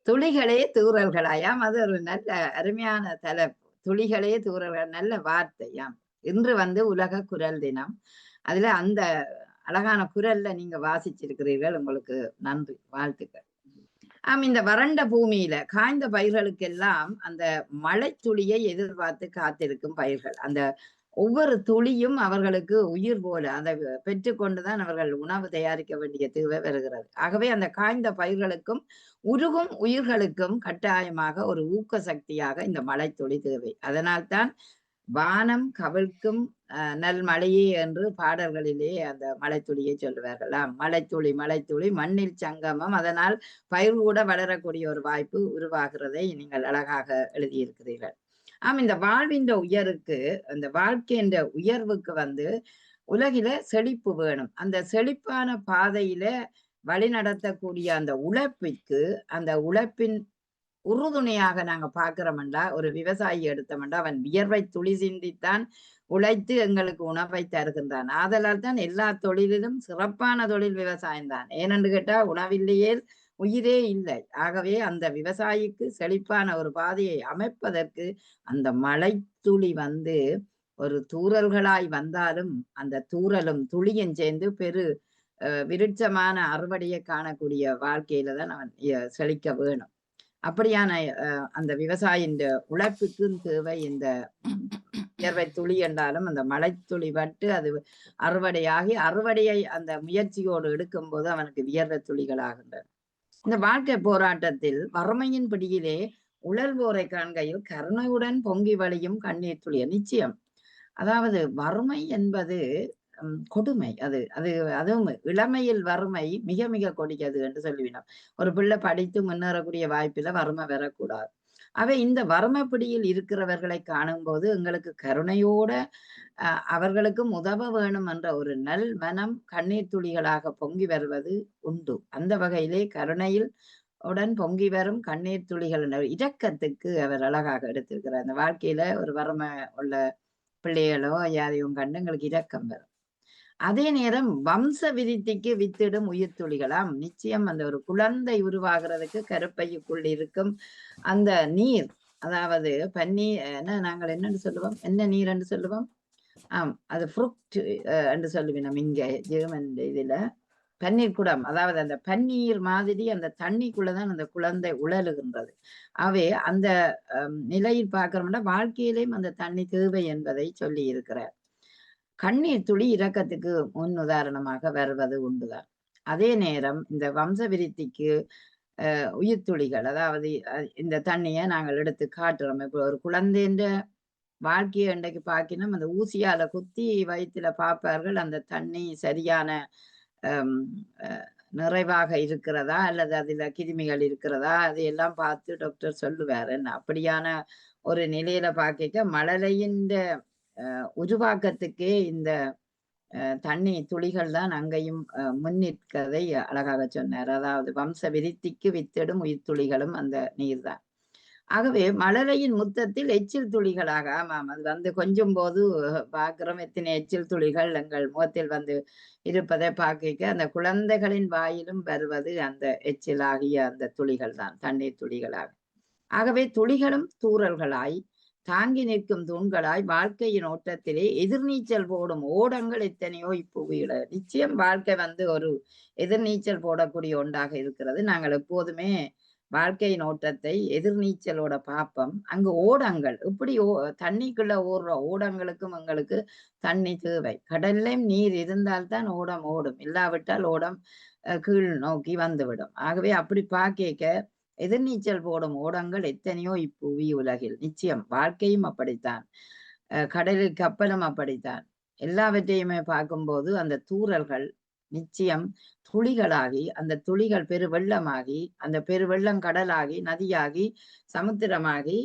துளிகளே தூறல்களாயாம். அது ஒரு நல்ல அருமையான தலைப்பு. துளிகளே தூறல்கள், நல்ல வார்த்தையாம். இன்று உலக குரல் தினம். அதுல அந்த அழகான குரல்ல நீங்க வாசிச்சிருக்கிறீர்கள். உங்களுக்கு நன்றி, வாழ்த்துக்கள். இந்த வறண்ட பூமியில காய்ந்த பயிர்களுக்கெல்லாம் அந்த மழை துளியை எதிர்பார்த்து காத்திருக்கும் பயிர்கள். அந்த ஒவ்வொரு துளியும் அவர்களுக்கு உயிர் போல அதை பெற்றுக்கொண்டுதான் அவர்கள் உணவு தயாரிக்க வேண்டிய தேவை வருகிறது. ஆகவே அந்த காய்ந்த பயிர்களுக்கும் உருகும் உயிர்களுக்கும் கட்டாயமாக ஒரு ஊக்க சக்தியாக இந்த மழை துளி தேவை. அதனால்தான் வானம் கவிழ்க்கும் நல் மழையே என்று பாடல்களிலே அந்த மழைத்துளியை சொல்லுவார்களாம். மழைத்துளி மண்ணில் சங்கமம். அதனால் பயிர் கூட வளரக்கூடிய ஒரு வாய்ப்பு உருவாகிறதை நீங்கள் அழகாக எழுதியிருக்கிறீர்கள். இந்த வாழ்வின் உயருக்கு, அந்த வாழ்க்கையின் உயர்வுக்கு உலகில செழிப்பு வேணும். அந்த செழிப்பான பாதையில வழி நடத்தக்கூடிய அந்த உழைப்பிற்கு, அந்த உழைப்பின் உறுதுணையாக நாங்க பாக்குறோம்டா, ஒரு விவசாயி எடுத்தோம்டா அவன் வியர்வை துளி சிந்தித்தான் உழைத்து எங்களுக்கு உணவை தருகின்றான். ஆதலால் தான் எல்லா தொழிலிலும் சிறப்பான தொழில் விவசாயம் தான். ஏனென்று கேட்டா உணவில்லையே உயிரே இல்லை. ஆகவே அந்த விவசாயிக்கு செழிப்பான ஒரு பாதையை அமைப்பதற்கு அந்த மழை துளி ஒரு தூறல்களாய் வந்தாலும் அந்த தூறலும் துளியும் சேர்ந்து விருட்சமான அறுவடையை காணக்கூடிய வாழ்க்கையில தான் அவன் செழிக்க வேணும். அப்படியான அந்த விவசாயியின் உழைப்புக்கும் தேவை இந்த வியர்வை துளி என்றாலும் அந்த மழை துளி பட்டு அது அறுவடையை அந்த முயற்சியோடு எடுக்கும் போது அவனுக்கு வியர்வை துளிகள் ஆகின்றன. இந்த வாழ்க்கை போராட்டத்தில் வறுமையின் பிடியிலே உழல்வோரை காண்கையில் கருணையுடன் பொங்கி வழியும் கண்ணீர் துளிய நிச்சயம். அதாவது வறுமை என்பது கொடுமை. அதுவும் இளமையில் வறுமை மிக மிக கொடியது என்று சொல்லிவினோம். ஒரு பிள்ளை படித்து முன்னேறக்கூடிய வாய்ப்பில வறுமை வரக்கூடாது. இந்த வறுமை பிடியில் இருக்கிறவர்களை காணும் போது எங்களுக்கு கருணையோட அவர்களுக்கும் உதவ வேணும் என்ற ஒரு நல் மனம் கண்ணீர் துளிகளாக பொங்கி வருவது உண்டு. அந்த வகையிலே கருணையில் உடன் பொங்கி வரும் கண்ணீர் துளிகள் இரக்கத்துக்கு அவர் அழகாக எடுத்திருக்கிறார். அந்த வாழ்க்கையில ஒரு வறுமை உள்ள பிள்ளைகளோ யாரையும் கண்டு எங்களுக்கு இரக்கம் வரும். அதே நேரம் வம்ச விருத்திக்கு வித்திடும் உயிர் துளிகளாம். நிச்சயம் அந்த ஒரு குழந்தை உருவாகிறதுக்கு கருப்பைக்குள் இருக்கும் அந்த நீர், அதாவது பன்னீர் நாங்கள் என்னன்னு சொல்லுவோம், என்ன நீர் என்று சொல்லுவோம், அது ஃப்ரூக்ட் என்று சொல்லுவோம் நம்ம இங்க ஜெர்மன் இதுல. பன்னீர் குடம், அதாவது அந்த பன்னீர் மாதிரி அந்த தண்ணிக்குள்ளதான் அந்த குழந்தை உழலுகின்றது. அந்த நிலையில் பார்க்கிறோம்னா வாழ்க்கையிலேயும் அந்த தண்ணி தேவை என்பதை சொல்லி இருக்கிறார். கண்ணீர் துளி இரக்கத்துக்கு முன் உதாரணமாக வருவது உண்டுதான். அதே நேரம் இந்த வம்ச விருத்திக்கு உயிர் துளிகள், அதாவது இந்த தண்ணியை நாங்கள் எடுத்து காட்டுறோம். இப்போ ஒரு குழந்தைன்ற வாழ்க்கையை இன்றைக்கு பார்க்கணும், அந்த ஊசியால குத்தி வயிற்றுல பார்ப்பார்கள் அந்த தண்ணி சரியான நிறைவாக இருக்கிறதா அல்லது அதுல கிருமிகள் இருக்கிறதா, அதையெல்லாம் பார்த்து டாக்டர் சொல்லுவார். என்ன அப்படியான ஒரு நிலையில பார்க்க மழலையின் உருவாக்கத்துக்கே இந்த தண்ணி துளிகள் தான் அங்கேயும் முன்னிற்கதை அழகாக சொன்னார். அதாவது வம்ச விருத்திக்கு வித்திடும் உயிர் துளிகளும் அந்த நீர் தான். ஆகவே மழலையின் முத்தத்தில் எச்சில் துளிகளாக, ஆமாம், அது கொஞ்சம் போது பார்க்கிறோம் எத்தனை எச்சில் துளிகள் எங்கள் முகத்தில் இருப்பதை பார்க்க அந்த குழந்தைகளின் வாயிலும் வருவது அந்த எச்சிலாகிய அந்த துளிகள் தான், தண்ணீர் துளிகளாக. ஆகவே துளிகளும் தூறல்களாய் தாங்கி நிற்கும் தூண்களாய் வாழ்க்கையின் ஓட்டத்திலே எதிர்நீச்சல் போடும் ஓடங்கள் எத்தனையோ இப்புவியில. நிச்சயம் வாழ்க்கை ஒரு எதிர்நீச்சல் போடக்கூடிய ஒன்றாக இருக்கிறது. நாங்கள் எப்போதுமே வாழ்க்கையின் ஓட்டத்தை எதிர்நீச்சலோட பார்ப்போம். அங்கு ஓடங்கள் இப்படி தண்ணிக்குள்ள ஓடுற ஓடங்களுக்கும் எங்களுக்கு தண்ணி தேவை. கடல்லையும் நீர் இருந்தால்தான் ஓடம் ஓடும், இல்லாவிட்டால் ஓடம் கீழ் நோக்கி வந்துவிடும். ஆகவே அப்படி பார்க்க எதிர்நீச்சல் போடும் ஓடங்கள் எத்தனையோ இப்புவி உலகில். நிச்சயம் வாழ்க்கையும் அப்படித்தான், கடலில் கப்பலும் அப்படித்தான். எல்லாவற்றையுமே பார்க்கும்போது அந்த தூறல்கள் நிச்சயம் துளிகளாகி, அந்த துளிகள் பெருவெள்ளமாகி, அந்த பெருவெள்ளம் கடலாகி, நதியாகி, சமுத்திரமாகி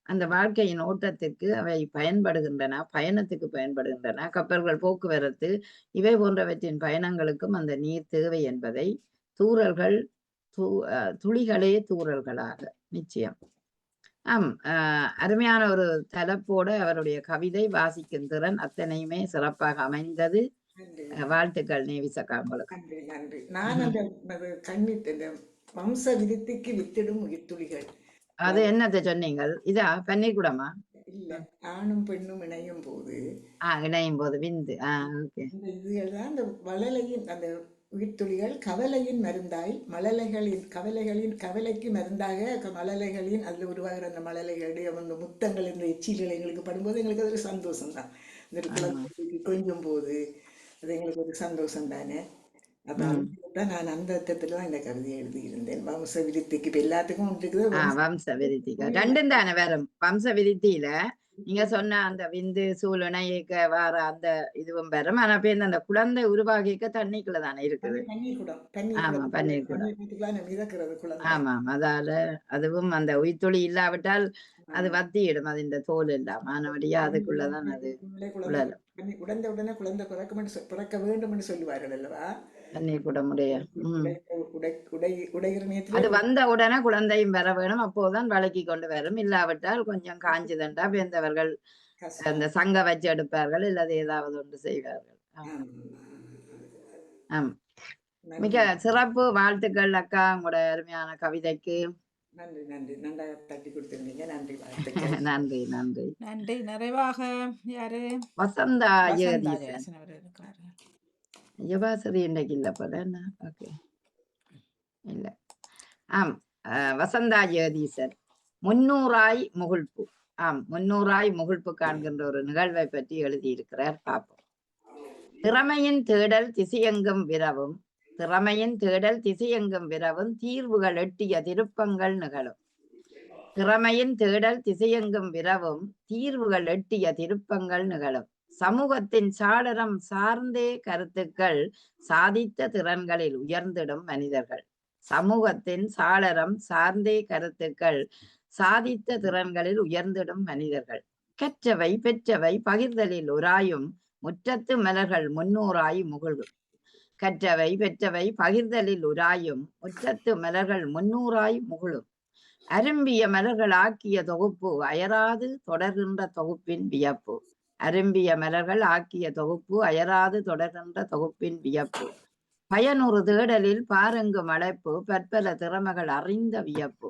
அந்த வாழ்க்கையின் ஓட்டத்திற்கு அவை பயன்படுகின்றன, பயணத்துக்கு பயன்படுகின்றன. கப்பல்கள், போக்குவரத்து, இவை போன்றவற்றின் பயணங்களுக்கும் அந்த நீர் தேவை என்பதை தூறல்கள் துளிகளே தூறல்களாக நிச்சயம். அருமையான ஒரு தலைப்போட அவருடைய கவிதை வாசிக்கும் திறன் அத்தனையுமே சிறப்பாக அமைந்தது. வாழ்த்துக்கள் நேவிசகா உங்களுக்கு. நன்றி நன்றி. நான் அந்த வம்ச விருத்திக்கு வித்திடும் உயிர் துளிகள், அது என்னத்தை சொன்னீங்கள்? இதா பன்னீர் குடமா? இல்ல, ஆணும் பெண்ணும் இணையும் போது இணையும் போது விந்து. இதுகள் தான் அந்த வளலையின் அந்த உயிர்த்துளிகள் கவலையின் மருந்தாய், கவலைக்கு மருந்தாக மழலைகளின் அதில் உருவாகிற அந்த மழலைகளுடைய அந்த முத்தங்கள் என்ற எச்சில்கள் எங்களுக்கு படும்போது எங்களுக்கு அது ஒரு சந்தோஷம் தான். இந்த குழந்தைக்கு கொஞ்சம் போது அது எங்களுக்கு ஒரு சந்தோஷம் தானே. அதான் நான் அந்த அர்த்தத்துல தான் இந்த கவிதையை எழுதியிருந்தேன். வம்ச விருத்திக்கு இப்ப எல்லாத்துக்கும் இருக்குது. வம்ச விருத்திக்கு ரெண்டும் தானே வரும். வம்ச விருத்தியில நீங்க சொன்ன அந்த விந்து சூழ்நிலைக்க வர அந்த இதுவும் வரும். ஆனா பேர் அந்த குழந்தை உருவாகிக்க தண்ணிக்குள்ள தானே இருக்குது. ஆமா, பன்னீர் குடம். ஆமா, அதால அதுவும் அந்த உயிர்த்துளி இல்லாவிட்டால் அது வத்தியிடும், அது இந்த தோல் இல்லாம. ஆனபடியா அதுக்குள்ளதான் அது உழலும். உடனே குழந்தை பிறக்க வேண்டும் என்று சொல்லுவார்கள் அல்லவா. தண்ணீர் குடமுடைய அது வந்த உடனே குழந்தையும் வர வேணும், அப்போதான் வழக்கி கொண்டு வரும். இல்லாவிட்டால் கொஞ்சம் காஞ்சுதண்டா வேந்தவர்கள் அந்த சங்க வச்சு எடுப்பார்கள், இல்லது ஏதாவது ஒன்று செய்வார்கள். மிக சிறப்பு. வாழ்த்துக்கள் அக்கா, உங்களோட அருமையான கவிதைக்கு. நன்றி நன்றி நன்றாக தட்டி கொடுத்துருந்தீங்க. நன்றி, வாழ்த்துக்கள். நன்றி நன்றி. நன்றி. நிறைவாக யாரு? வசந்தா வசந்தா ஜெகதீசன். ஜெகதீசன் அவர் இருக்கிறாரு. யபாசதி இன்றைக்கு இல்லை போல என்ன? ஓகே, இல்ல. ஆம், வசந்தா ஜெகதீசன். 300 முகிழ்ப்பு. ஆம், 300 முகிழ்ப்பு காண்கின்ற ஒரு நிகழ்வை பற்றி எழுதியிருக்கிறார். பார்ப்போம். திறமையின் தேடல் திசையெங்கும் விரவும், திறமையின் தேடல் திசையெங்கும் விரவும், தீர்வுகள் எட்டிய திருப்பங்கள் நிகழும். திறமையின் தேடல் திசையெங்கும் விரவும், தீர்வுகள் எட்டிய திருப்பங்கள் நிகழும். சமூகத்தின் சாளரம் சார்ந்தே கருத்துக்கள் சாதித்த திறன்களில் உயர்ந்திடும் மனிதர்கள். சமூகத்தின் சாளரம் சார்ந்தே கருத்துக்கள் சாதித்த திறன்களில் உயர்ந்திடும் மனிதர்கள். கற்றவை பெற்றவை பகிர்தலில் உராயும், முற்றத்து மலர்கள் 300 முகிழும். கற்றவை பெற்றவை பகிர்தலில் உராயும், முற்றத்து மலர்கள் 300 முகிழும். அரும்பிய மலர்கள் ஆக்கிய தொகுப்பு அயராது தொடர்கின்ற தொகுப்பின் வியப்பு. அரும்பிய மலர்கள் ஆக்கிய தொகுப்பு அயராது தொடர்கின்ற தொகுப்பின் வியப்பு. பயனுறு தேடலில் பாருங்கும் அழைப்பு, பற்பல திறமைகள் அறிந்த வியப்பு.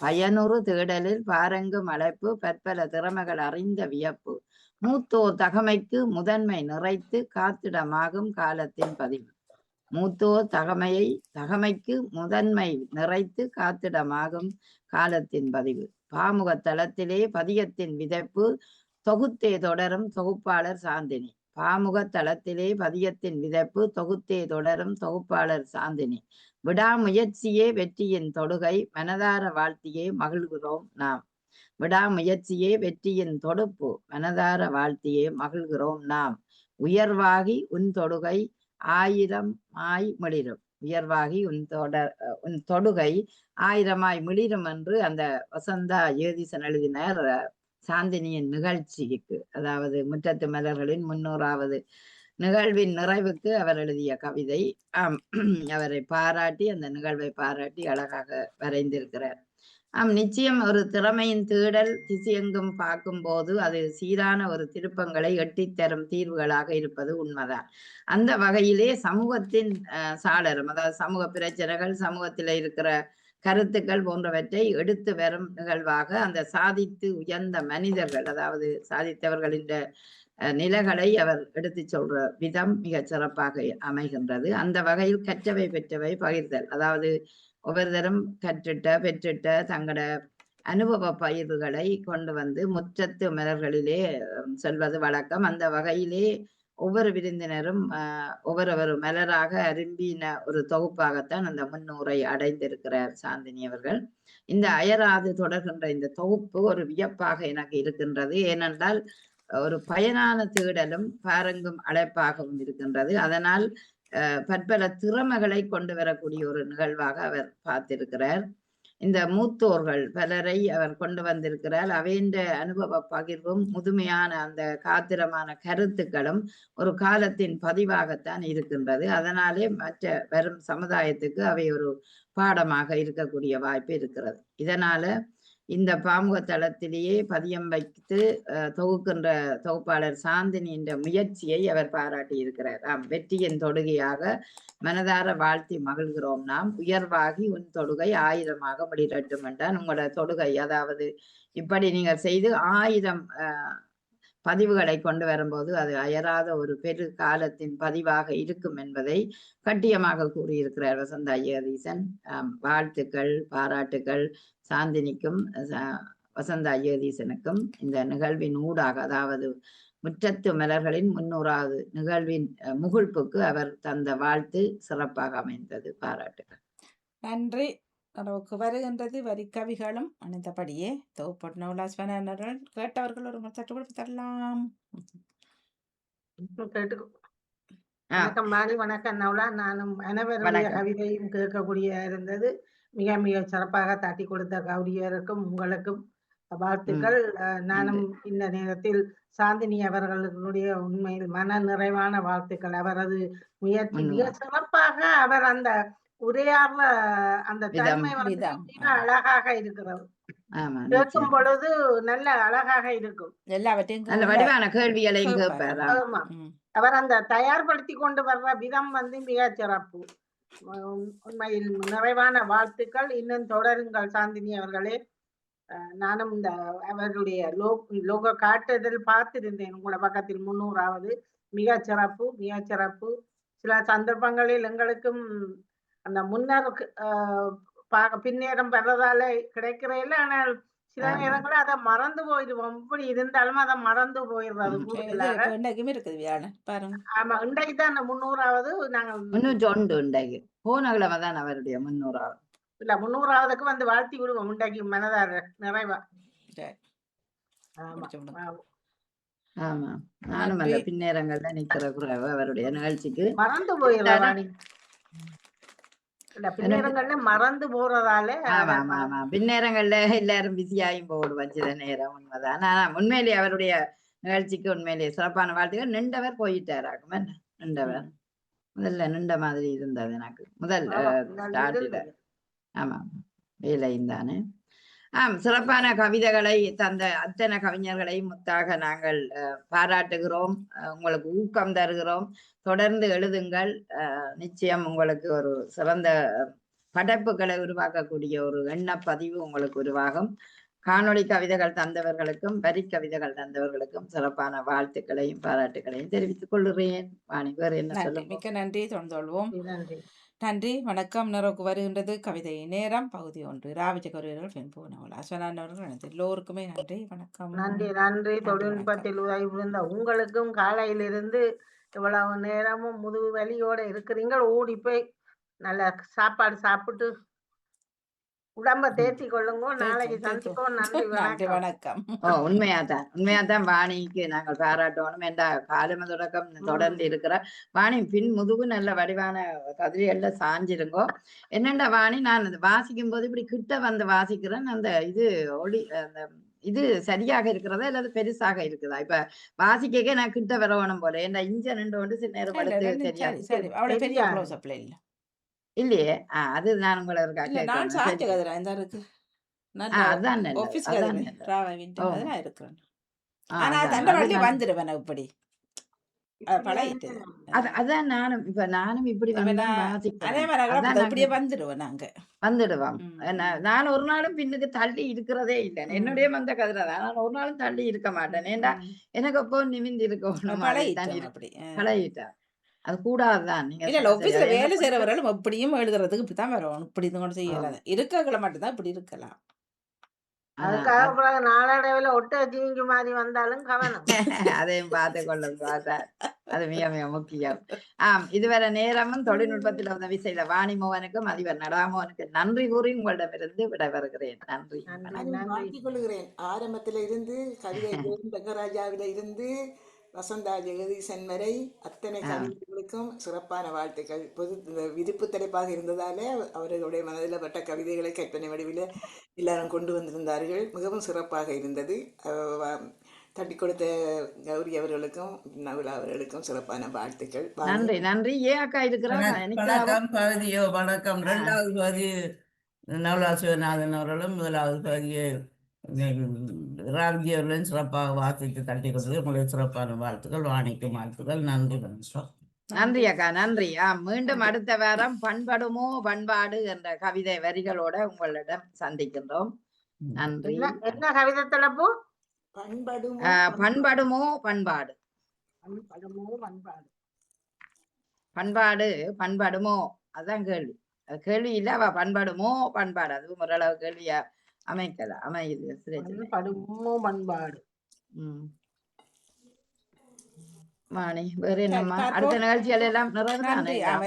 பயனுறு தேடலில் பாருங்கும் அழைப்பு, பற்பல திறமைகள் அறிந்த வியப்பு. மூத்தோர் தகமைக்கு முதன்மை நிறைத்து காத்திடமாகும் காலத்தின் பதிவு. மூத்தோர் தகமைக்கு முதன்மை நிறைத்து காத்திடமாகும் காலத்தின் பதிவு. பாமுக தளத்திலே பதியத்தின் விதைப்பு தொகுத்தே தொடரும் தொகுப்பாளர் சாந்தினி. பாமுக தளத்திலே பதியத்தின் விதைப்பு தொகுத்தே தொடரும் தொகுப்பாளர் சாந்தினி. விடாமுயற்சியே வெற்றியின் தொடுகை, மனதார வாழ்த்தியே மகிழ்கிறோம் நாம். விடாமுயற்சியே வெற்றியின் தொடுப்பு, மனதார வாழ்த்தியே மகிழ்கிறோம் நாம். உயர்வாகி உன் தொடுகை 1000 மிளிரும். உயர்வாகி உன் தொடுகை 1000 மிளிரும் என்று அந்த வசந்தா ஜெகதீசன் எழுதினார் சாந்தினியின் நிகழ்ச்சிக்கு, அதாவது முற்றத்து மலர்களின் 300வது நிகழ்வின் நிறைவுக்கு அவர் எழுதிய கவிதை. அவரை பாராட்டி, அந்த நிகழ்வை பாராட்டி அழகாக வரைந்திருக்கிறார். நிச்சயம் ஒரு திறமையின் தேடல் திசையெங்கும் பார்க்கும் போது அது சீரான ஒரு திருப்பங்களை எட்டித்தரும் தீர்வுகளாக இருப்பது உண்மைதான். அந்த வகையிலே சமூகத்தின் சாளரம், அதாவது சமூக பிரச்சனைகள், சமூகத்தில் இருக்கிற கருத்துக்கள் போன்றவற்றை எடுத்து வரும் நிகழ்வாக அந்த சாதித்து உயர்ந்த மனிதர்கள், அதாவது சாதித்தவர்களின் நிலைகளை அவர் எடுத்து சொல்ற விதம் மிக சிறப்பாக அமைகின்றது. அந்த வகையில் கற்றவை பெற்றவை பகிர்தல், அதாவது ஒவ்வொருத்தரும் கற்றுட்ட பெற்றுட்ட தங்களோட அனுபவ பயிர்வுகளை கொண்டு வந்து முற்றத்து மலர்களிலே சொல்வது வழக்கம். அந்த வகையிலே ஒவ்வொரு விருந்தினரும் ஒவ்வொரு மலராக அரும்பின ஒரு தொகுப்பாகத்தான் அந்த 300 அடைந்திருக்கிறார் சாந்தினி அவர்கள். இந்த அயராது தொடர்கின்ற இந்த தொகுப்பு ஒரு வியப்பாக எனக்கு இருக்கின்றது. ஏனென்றால் ஒரு பயனான தேடலும் பாருங்கும் அழைப்பாகவும் இருக்கின்றது. அதனால் பற்பல திறமைகளை கொண்டு வரக்கூடிய ஒரு நிகழ்வாக அவர் பார்த்திருக்கிறார். இந்த மூத்தோர்கள் பலரை அவர் கொண்டு வந்திருக்கிறார். அவையின் அனுபவ பகிர்வும் முதுமையான அந்த காத்திரமான கருத்துக்களும் ஒரு காலத்தின் பதிவாகத்தான் இருக்கின்றது. அதனாலே மற்ற வரும் சமுதாயத்துக்கு அவை ஒரு பாடமாக இருக்கக்கூடிய வாய்ப்பு இருக்கிறது. இதனால இந்த பாமுக தளத்திலேயே பதியம் வைத்து தொகுக்கின்ற தொகுப்பாளர் சாந்தினி என்ற முயற்சியை அவர் பாராட்டி இருக்கிறார். வெற்றியின் தொடுகையாக மனதார வாழ்த்தி மகிழ்கிறோம் நாம். உயர்வாகி உன் தொடுகை 1000 வெளியிடட்டும் என்றால் உங்களோட தொடுகை, அதாவது இப்படி நீங்கள் செய்து 1000 பதிவுகளை கொண்டு வரும்போது அது அயராத ஒரு பெரு காலத்தின் பதிவாக இருக்கும் என்பதை கட்டியமாக கூறியிருக்கிறார் வசந்தா ஜெகதீசன். வாழ்த்துக்கள், பாராட்டுக்கள் சாந்தினிக்கும் வசந்தா ஜெகதீசனுக்கும். இந்த நிகழ்வின் ஊடாக, அதாவது முற்றத்து மலர்களின் 300வது நிகழ்வின் முகிழ்ப்புக்கு அவர் தந்த வாழ்த்து சிறப்பாக அமைந்தது. பாராட்டுகள். நன்றி. நமக்கு வருகின்றது வரி கவிகளும் அணிந்தபடியே தொகுப்பட்டு நவலாஸ்வனர்கள் கேட்டவர்கள் ஒரு சற்று கொடுத்து தரலாம். வணக்கம் மாலி, வணக்கம் நவலா. நானும் அனைவருடைய கவிதையும் கேட்கக்கூடிய இருந்தது. மிக மிக சிறப்பாக தட்டி கொடுத்த கவிஞருக்கும் உங்களுக்கும் வாழ்த்துக்கள். நானும் இந்த நேரத்தில் சாந்தினி அவர்களுடைய உண்மையில் மன நிறைவான வாழ்த்துக்கள். அவரது முயற்சி மிக சிறப்பாக, அவர் அந்த உரையாடுற அந்த தன்மை வந்து மிக அழகாக இருக்கிறது. கேட்கும் பொழுது நல்ல அழகாக இருக்கும். எல்லாவற்றையும் வடிவான கேள்விகளையும் கேட்பார். ஆமா, அவர் அந்த தயார்படுத்தி கொண்டு வர்ற விதம் வந்து மிக சிறப்பு. உண்மையில் நிறைவான வாழ்த்துக்கள். இன்னும் தொடருங்கள் சாந்தினி அவர்களே. நானும் இந்த அவர்களுடைய லோகோ காட்டுதல் பார்த்திருந்தேன் உங்களோட பக்கத்தில் 300வது. மிகச் சிறப்பு, மிகச் சிறப்பு. சில சந்தர்ப்பங்களில் எங்களுக்கும் அந்த முன்னர் பின்னேறம் வர்றதால கிடைக்கிறதில்ல. ஆனால் சில நேரங்களில் அதை மறந்து போயிடுவோம். இப்படி இருந்தாலும் அதை மறந்து போயிடுறது கூடுதலாக. இன்னைக்குமே இருக்குது வியாழன் பாருங்க. ஆமா, இன்றைக்கு தான் அந்த 300வது. நாங்கள் 301 இன்றைக்கு போன கிழமை தான் அவருடைய 300வது. இல்ல 300வதுக்கு வந்து வாழ்த்தி விடுவோம் இன்றைக்கு மனதார நிறைவா. ஆமா, நானும் அந்த பின்னேரங்கள்ல நிக்கிற குறைவு அவருடைய நிகழ்ச்சிக்கு மறந்து போயிடுறாங்க. இல்ல பின்னேரங்கள்ல மறந்து போறதால. ஆமா, பின்னேரங்கள்ல எல்லாரும் பிஸியாயும் போடுவோம் சில நேரம். உண்மைதான். ஆனா உண்மையிலேயே அவருடைய நிகழ்ச்சிக்கு உண்மையிலேயே சிறப்பான வாழ்த்துக்கள். நின்றவர் போயிட்டாராக்கும். நின்றவர் முதல்ல நின்ற மாதிரி இருந்தது எனக்கு முதல் ஸ்டார்ட்ல. ஆமா, வேலையும் தானே. சிறப்பான கவிதைகளை தந்த அத்தனை கவிஞர்களையும் முத்தாக நாங்கள் பாராட்டுகிறோம். உங்களுக்கு ஊக்கம் தருகிறோம். தொடர்ந்து எழுதுங்கள். நிச்சயம் உங்களுக்கு ஒரு சிறந்த படைப்புகளை உருவாக்கக்கூடிய ஒரு எண்ணப்பதிவு உங்களுக்கு உருவாகும். காணொளி கவிதைகள் தந்தவர்களுக்கும் வரி கவிதைகள் தந்தவர்களுக்கும் சிறப்பான வாழ்த்துக்களையும் பாராட்டுகளையும் தெரிவித்துக் கொள்கிறேன். வாணி, வேறு என்ன சொல்லுங்க? மிக்க நன்றி. தொடர்ந்தோள்வோம். நன்றி. நன்றி. வணக்கம். நிறைவுக்கு வருகின்றது கவிதை நேரம் பகுதி 1. ராவிஜகரியர்கள் பெண்புவனவள் அஸ்வனான் அவர்கள் எல்லோருக்குமே நன்றி. வணக்கம். நன்றி. நன்றி. தொழில்நுட்பத்தில் உதவி புரிந்த உங்களுக்கும் காலையிலிருந்து இவ்வளவு நேரமும் முதுகு வலியோட இருக்கிறீங்க. ஓடி போய் நல்ல சாப்பாடு சாப்பிட்டு உடம்ப தேர்த்தி கொள்ளுங்க. நாளைக்கு சந்திப்போம். நன்றி. வணக்கம். உண்மையாதான் வாணிக்கு நாங்கள் பாராட்டணும். என்ற காலம தொடக்கம் தொடர்ந்து இருக்கிற வாணி பின் முதுகு நல்ல வடிவான கதிரியல்ல சாஞ்சிருங்கோ. என்னண்டா வாணி, நான் வாசிக்கும் போது இப்படி கிட்ட வந்து வாசிக்கிறேன். அந்த இது ஒளி அந்த இது சரியாக இருக்கிறதா அல்லது பெருசாக இருக்குதா? இப்ப வாசிக்க நான் கிட்ட வரவணும் போல. என்ன இஞ்ச நின்று கொண்டு சில நேரம் எடுத்து சரியா இல்லையே. அது நான் உங்களை அதான் நானும் இப்படி வந்துடுவோம். நான் ஒரு நாளும் பின்னுக்கு தள்ளி இருக்கிறதே இல்லை. என்னுடைய வந்த கதிரை தான் நான் ஒரு நாளும் தள்ளி இருக்க மாட்டேன். ஏண்டா எனக்கு எப்போ நிமிந்து இருக்கணும். பழகிட்டேன். அது கூடாதுதான். நீங்க ஆபீஸ்ல வேலை செய்யறவர்களும் எப்படியும் எழுதுறதுக்கு இப்படித்தான் வரும். இப்படி கொண்டு செய்யலாம். இருக்கல மட்டும்தான் இப்படி இருக்கலாம். அதுக்காக நாளடைவில் ஒட்ட ஜீங்கி மாதிரி வந்தாலும் கவனம். அதையும் பார்த்து கொள்ளுங்க. அது மிக மிக முக்கியம். இதுவரை நேரமும் தொழில்நுட்பத்தில் உதவி செய்த வாணிமோகனுக்கும் அதிபர் நடாமோகனுக்கு நன்றி கூறி உங்களிடமிருந்து விடைபெறுகிறேன். நன்றி. வாழ்த்திக் கொள்கிறேன். ஆரம்பத்தில இருந்து கவிதை ரங்கராஜாவில இருந்து வசந்தா ஜெகதீசன் வரை அத்தனை கவிதைகளுக்கும் சிறப்பான வாழ்த்துக்கள். விருப்பு தலைப்பாக இருந்ததாலே அவர்களுடைய மனதில் பட்ட கவிதைகளை கற்பனை வடிவில் எல்லாரும் கொண்டு வந்திருந்தார்கள். மிகவும் சிறப்பாக இருந்தது. தட்டி கொடுத்த கௌரி அவர்களுக்கும் நகுலா அவர்களுக்கும் சிறப்பான வாழ்த்துக்கள். நன்றி. நன்றி. ஏன் அக்கா இருக்கிறாங்க? வணக்கம் பகுதியோ. வணக்கம். 2வது பகுதி நகுலா சிவநாதன் அவர்களும் 1வது பகுதியை ராம்ஜி அவர்களும் சிறப்பாக வாசித்து தட்டி கொடுத்தது. உங்களுக்கு சிறப்பான வாழ்த்துக்கள். வாணிக்கும் வாழ்த்துக்கள். நன்றி. நன்றி அக்கா, நன்றி. மீண்டும் அடுத்த வாரம் பண்படுமோ பண்பாடு என்ற கவிதை வரிகளோட உங்களிடம் சந்திக்கின்றோம். நன்றி. என்ன கவிதை தலைப்பு? பண்படுமோ பண்பாடு. பண்பாடுமோ அதான் கேள்வி. கேள்வி இல்ல, அவ பண்பாடுமோ பண்பாடு. அதுவும் ஓரளவு கேள்வியா அமையுது. பண்பாடு. மாணி, வேற என்னம்மா? அடுத்த நிகழ்ச்சிகள் எல்லாம்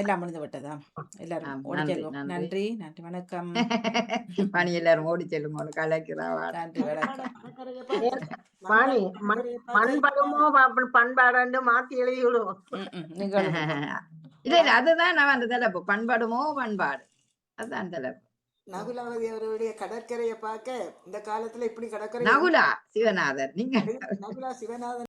எல்லாம் முடிந்து விட்டதா? எல்லாரும் நன்றி. நன்றி. வணக்கம். மணி எல்லாரும் ஓடி செல்லுங்க. கலைக்கிறவா. நன்றி. வணக்கம். பண்படுமோ பண்பாடு மாத்தி எழுதி விடுவோம். இல்ல அதுதான் நான் அந்த தலைப்பு. பண்படுமோ பண்பாடு, அதுதான் தலைப்பு. நகுலாவதி அவருடைய கடற்கரையை பார்க்க இந்த காலத்துல இப்படி கடற்கரை. நகுலா சிவநாதன். நீங்க நகுலா சிவநாதன்